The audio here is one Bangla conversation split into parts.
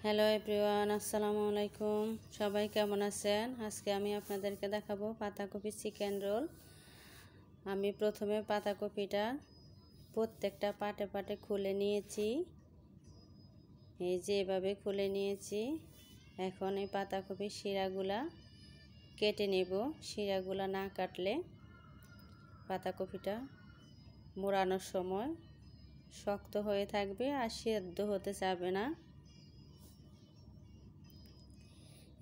হ্যালো এভরিওয়ান, আসসালামু আলাইকুম। সবাই কেমন আছেন? আজকে আমি আপনাদেরকে দেখাবো পাতাকপি চিকেন রোল। আমি প্রথমে পাতাকপিটা প্রত্যেকটা পাটে পাটে খুলে নিয়েছি। এই যে এভাবে খুলে নিয়েছি। এখন এই পাতাকপির শিরাগুলা কেটে নেব। শিরাগুলা না কাটলে পাতাকপিটা মোড়ানোর সময় শক্ত হয়ে থাকবে আর সেদ্ধ হতে চাবে না।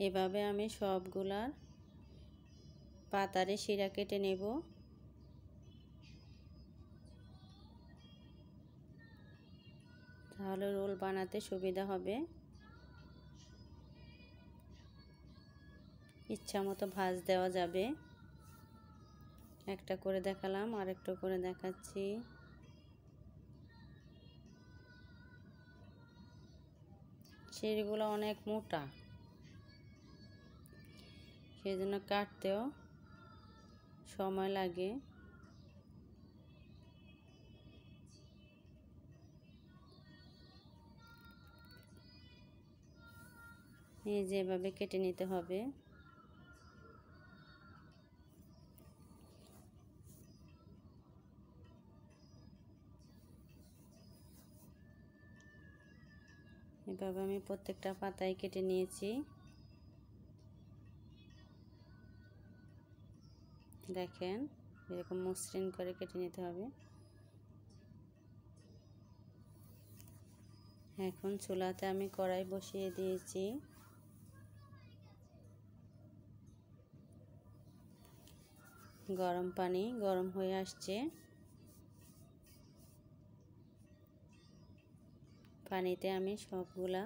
এভাবে আমি সবগুলার পাতারে শিরা কেটে নেব। তাহলে রোল বানাতে সুবিধা হবে। ইচ্ছা মতো ভাঁজ দেওয়া যাবে। একটা করে দেখালাম, আরেকটা করে দেখাচ্ছি। শিরাগুলো অনেক মোটা, সেই জন্য কাটতেও সময় লাগে। এই যেভাবে কেটে নিতে হবে। এভাবে আমি প্রত্যেকটা পাতায় কেটে নিয়েছি। দেখেন, এরকম মসৃণ করে কেটে নিতে হবে। এখন চুলাতে আমি কড়াই বসিয়ে দিয়েছি। গরম পানি গরম হয়ে আসছে। পানিতে আমি সবগুলা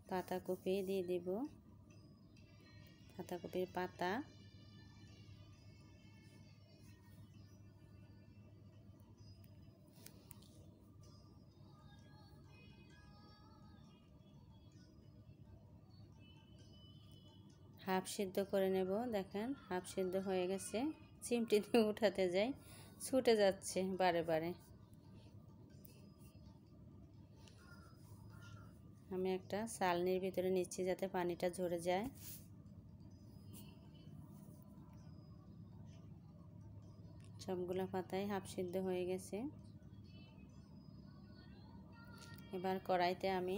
পাতাকপি দিয়ে দিব। পাতাকপির পাতা হাফ সিদ্ধ করে নেব। দেখেন, হাফ সিদ্ধ হয়ে গেছে। চিমটি দিয়ে উঠাতে যাই, ছুটে যাচ্ছে বারে বারে। আমি একটা চালনির ভিতরে নিচ্ছি যাতে পানিটা ঝরে যায়। সবগুলো পাতাই হাফ সিদ্ধ হয়ে গেছে। এবার কড়াইতে আমি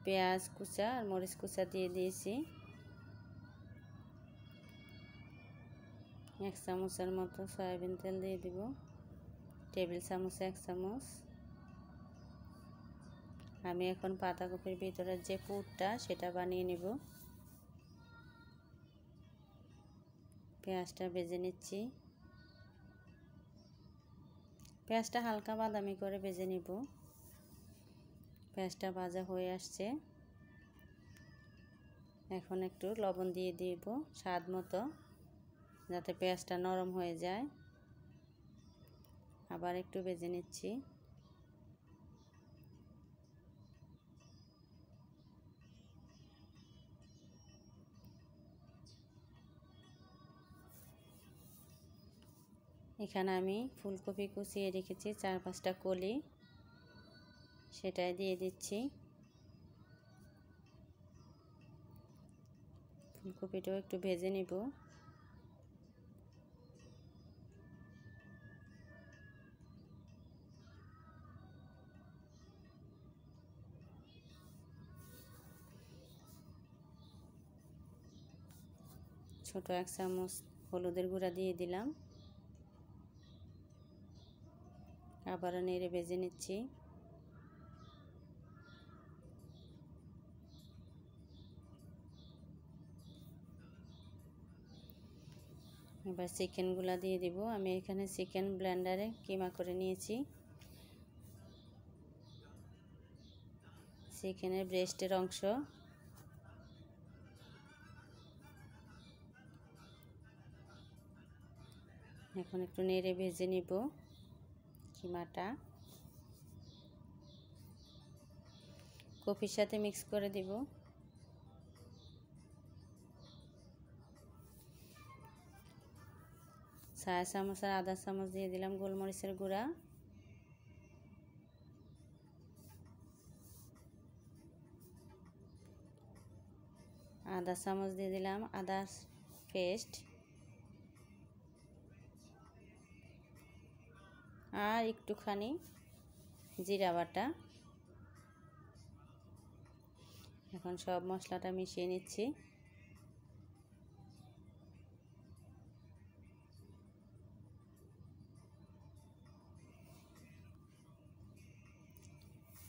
পেঁয়াজ কুচা আর মরিচ কুচা দিয়ে দিয়েছি। 1 চামচের মতো সয়াবিন তেল দিয়ে দিব। টেবিল চামচে 1 চামচ। আমি এখন পাতাকপির ভিতরে যে পুরটা সেটা বানিয়ে নেব। পেঁয়াজটা ভেজে নিচ্ছি। পেঁয়াজটা হালকা বাদামি করে ভেজে নিব। পেঁয়াজটা ভাজা হয়ে আসছে। এখন একটু লবণ দিয়ে দিব স্বাদ মতো, যাতে পেঁয়াজটা নরম হয়ে যায়। আবার একটু ভেজে নিচ্ছি। এখানে আমি ফুলকপি কুচিয়ে রেখেছি 4-5টা কলি, সেটাই দিয়ে দিচ্ছি। ফুলকপিটাও একটু ভেজে নিব। ছোট 1 চামচ হলুদের গুঁড়া দিয়ে দিলাম। আবারও নেড়ে ভেজে নিচ্ছি। এবার চিকেনগুলা দিয়ে দিব। আমি এখানে চিকেন ব্লেন্ডারে কিমা করে নিয়েছি। চিকেনের ব্রেস্টের অংশ। এখন একটু নেড়ে ভেজে নিব কিমাটা। কফির সাথে মিক্স করে দিব। চা চামচ আর আধা চামচ দিয়ে দিলাম গোলমরিচের গুঁড়া। আধা চামচ দিয়ে দিলাম আদা পেস্ট, আর একটুখানি জিরা বাটা। এখন সব মশলাটা মিশিয়ে নিচ্ছি।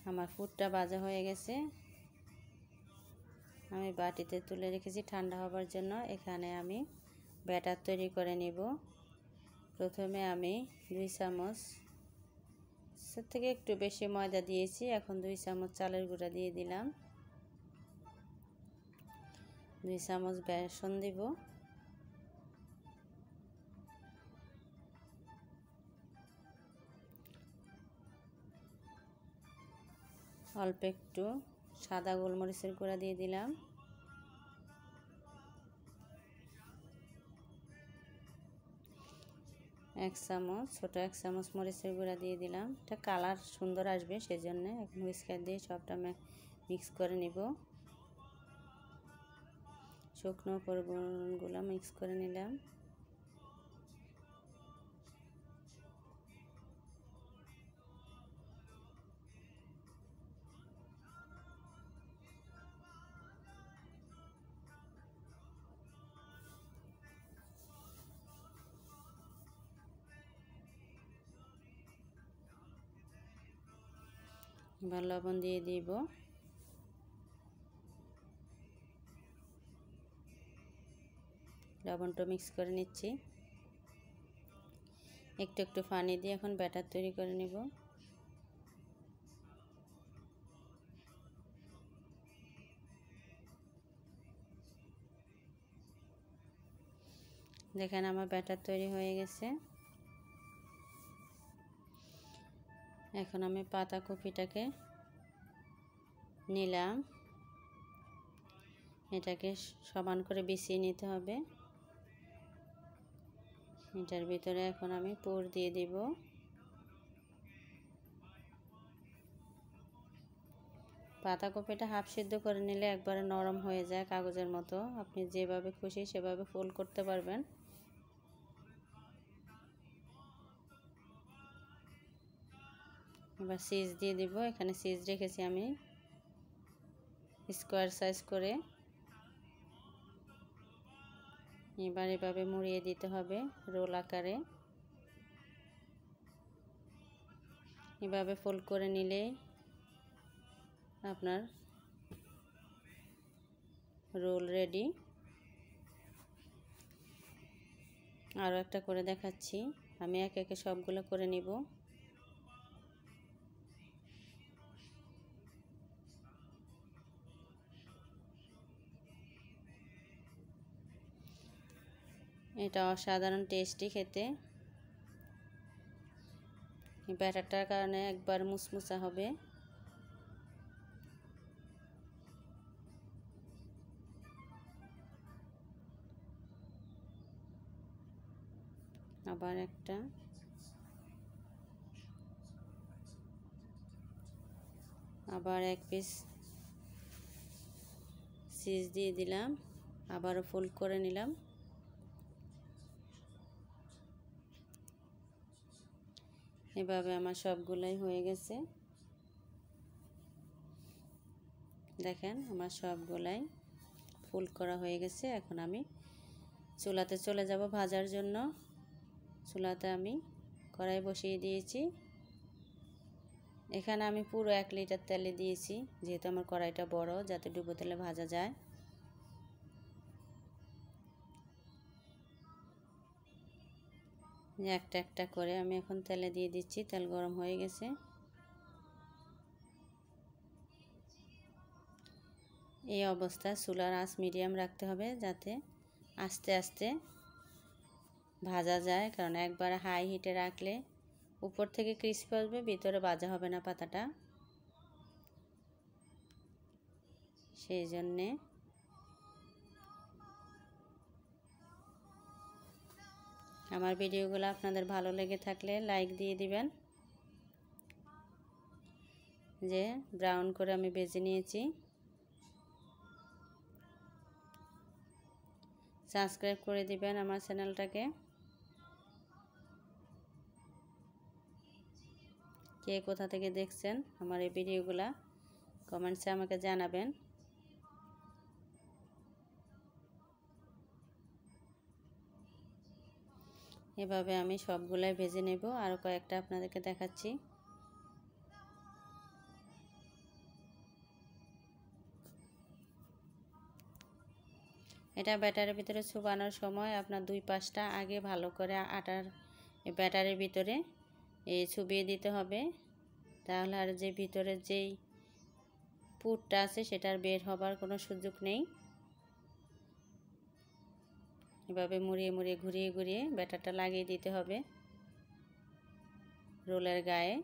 আমার পুরটা ভাজা হয়ে গেছে, আমি বাটিতে তুলে রেখেছি ঠান্ডা হবার জন্য। এখানে আমি ব্যাটার তৈরি করে নেব। প্রথমে আমি 2 চামচ থেকে একটু বেশি ময়দা দিয়েছি, এখন 2 চামচ চালের গুঁড়া দিয়ে দিলাম, 2 চামচ বেসন দিব, অল্প একটু সাদা গোলমরিচের গুঁড়া দিয়ে দিলাম, 1 চামচ ছোটো 1 চামচ মরিচের গুঁড়া দিয়ে দিলাম। এটা কালার সুন্দর আসবে সেজন্য এখন হুইস্কার দিয়ে সবটা মিক্স করে নিব। শুকনো উপকরণগুলো মিক্স করে নিলাম। এবার লবণ দিয়ে দিব, লবণটা মিক্স করে নিচ্ছি। একটু একটু পানি দিয়ে এখন ব্যাটার তৈরি করে নিব। দেখেন আমার ব্যাটার তৈরি হয়ে গেছে। এখন আমি পাতাকপিটাকে নিলাম, এটাকে সমান করে বিছিয়ে নিতে হবে। এটার ভিতরে এখন আমি পুর দিয়ে দিব। পাতাকপিটা হাফ সিদ্ধ করে নিলে একবারে নরম হয়ে যায় কাগজের মতো। আপনি যেভাবে খুশি সেভাবে ফোল্ড করতে পারবেন। এবার চিজ দিয়ে দিব। এখানে চিজ রেখেছি আমি স্কোয়ার সাইজ করে। এবার এভাবে মুড়িয়ে দিতে হবে রোল আকারে। এভাবে ফোল্ড করে নিলে আপনার রোল রেডি। আরও একটা করে দেখাচ্ছি, আমি একে একে সবগুলো করে নিব। এটা অসাধারণ টেস্টি খেতে। ব্যাটারটার কারণে একবার মুচমুচা হবে। আবার একটা, আবার এক পিস চিজ দিয়ে দিলাম, আবারও ফোল্ড করে নিলাম। এভাবে আমার সবগুলাই হয়ে গেছে। দেখেন আমার সবগুলাই ফোল্ড করা হয়ে গেছে। এখন আমি চুলাতে চলে যাব ভাজার জন্য। চুলাতে আমি কড়াই বসিয়ে দিয়েছি। এখানে আমি পুরো 1 লিটার তেলে দিয়েছি, যেহেতু আমার কড়াইটা বড়, যাতে ডুবো তেলে ভাজা যায়। একটা একটা করে আমি এখন তেলে দিয়ে দিচ্ছি। তেল গরম হয়ে গেছে। এই অবস্থায় চুলার আঁচ মিডিয়াম রাখতে হবে, যাতে আস্তে আস্তে ভাজা যায়। কারণ একবার হাই হিটে রাখলে উপর থেকে ক্রিস্পি আসবে, ভিতরে ভাজা হবে না পাতাটা। সেই জন্যে আমার ভিডিওগুলো আপনাদের ভালো লেগে থাকলে লাইক দিয়ে দিবেন। যে ব্রাউন করে আমি ভেজে নিয়েছি। সাবস্ক্রাইব করে দিবেন আমার চ্যানেলটাকে। কে কোথা থেকে দেখছেন আমার এই ভিডিওগুলা কমেন্টসে আমাকে জানাবেন। এভাবে আমি সবগুলাই ভেজে নেব। আরও কয়েকটা আপনাদেরকে দেখাচ্ছি। এটা ব্যাটারের ভিতরে চুবানোর সময় আপনার 2 পাশটা আগে ভালো করে আটার ব্যাটারের ভিতরে চুবিয়ে দিতে হবে, তাহলে আর যে ভিতরে যেই পুরটা আছে সেটার বের হবার কোনো সুযোগ নেই। এভাবে মুড়িয়ে মুড়িয়ে ঘুরিয়ে ঘুরিয়ে ব্যাটারটা লাগিয়ে দিতে হবে রোলের গায়ে।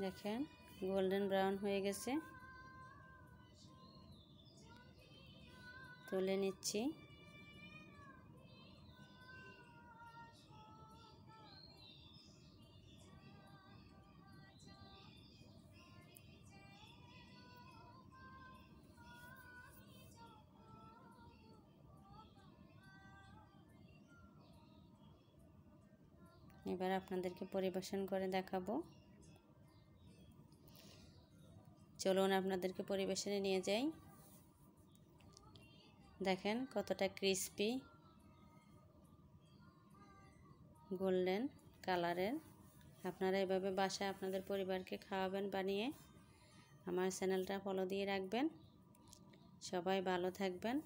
দেখেন গোল্ডেন ব্রাউন হয়ে গেছে, তুলে নিচ্ছি। এবার আপনাদেরকে পরিবেশন করে দেখাবো। চলুন আপনাদেরকে পরিবেশনে নিয়ে যাই। দেখেন কতটা ক্রিস্পি গোল্ডেন কালারের। আপনারা এভাবে বাসায় আপনাদের পরিবারকে খাওয়াবেন বানিয়ে। আমার চ্যানেলটা ফলো দিয়ে রাখবেন। সবাই ভালো থাকবেন।